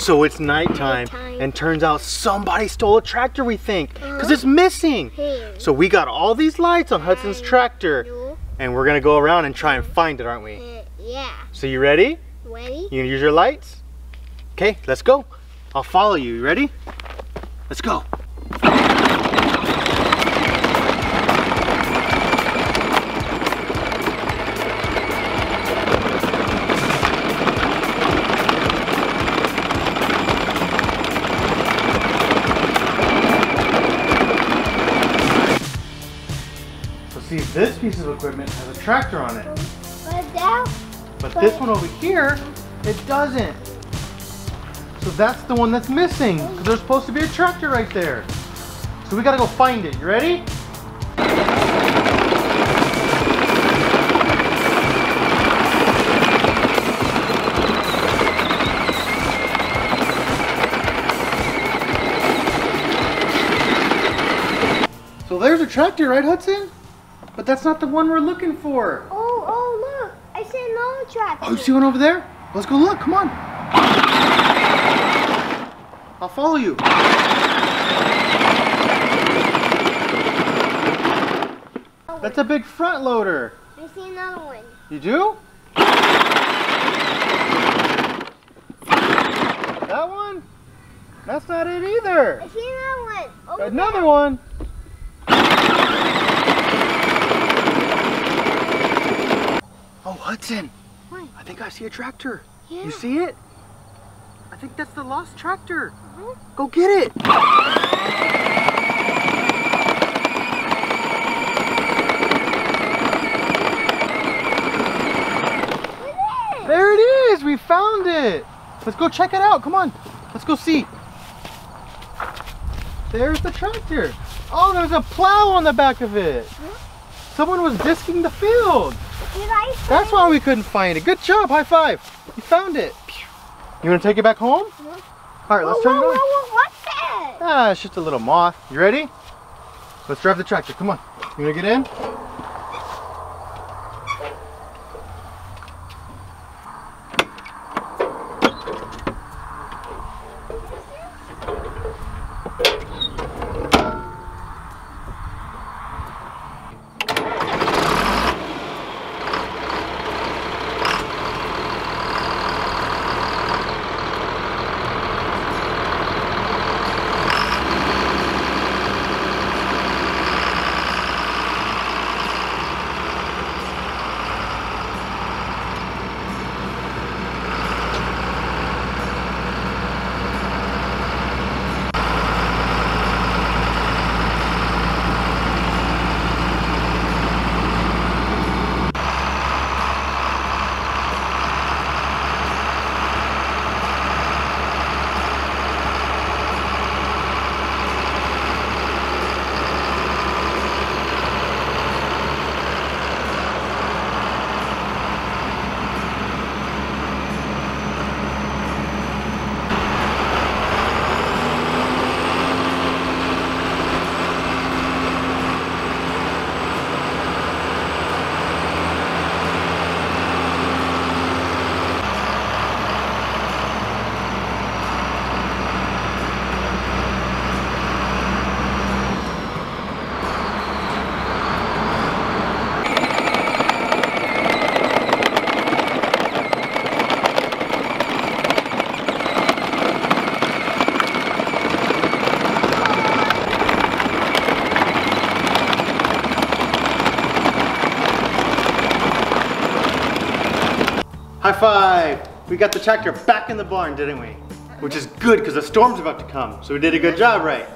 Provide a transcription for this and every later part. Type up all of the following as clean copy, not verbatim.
So it's nighttime, and turns out somebody stole a tractor, we think, because it's missing. So we got all these lights on Hudson's tractor, and we're gonna go around and try and find it, aren't we? Yeah. So you ready? Ready? You gonna use your lights? Okay, let's go. I'll follow you. You ready? Let's go. So see, this piece of equipment has a tractor on it. But this one over here, it doesn't. So that's the one that's missing, because there's supposed to be a tractor right there. So we gotta go find it. You ready? So there's a tractor, right, Hudson? But that's not the one we're looking for. Oh, look. I see another tractor. Oh, you see one over there? Let's go look. Come on. I'll follow you. That's a big front loader. I see another one. You do? That one? That's not it either. I see another one. Over Another there. one. Oh, Hudson. What? I think I see a tractor. Yeah. You see it? I think that's the lost tractor. Go get it. There it is. We found it. Let's go check it out. Come on. Let's go see. There's the tractor. Oh, there's a plow on the back of it. Someone was disking the field. That's why we couldn't find it. Good job. High five. You found it. You want to take it back home? All right, let's turn it on. What's that? Ah, it's just a little moth. You ready? Let's drive the tractor. Come on. You want to get in? High five! We got the tractor back in the barn, didn't we? Which is good because the storm's about to come. So we did a good job, right?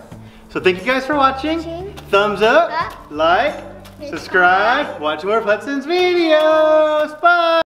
So thank you guys for watching. Thumbs up, like, subscribe, watch more of Hudson's videos. Bye!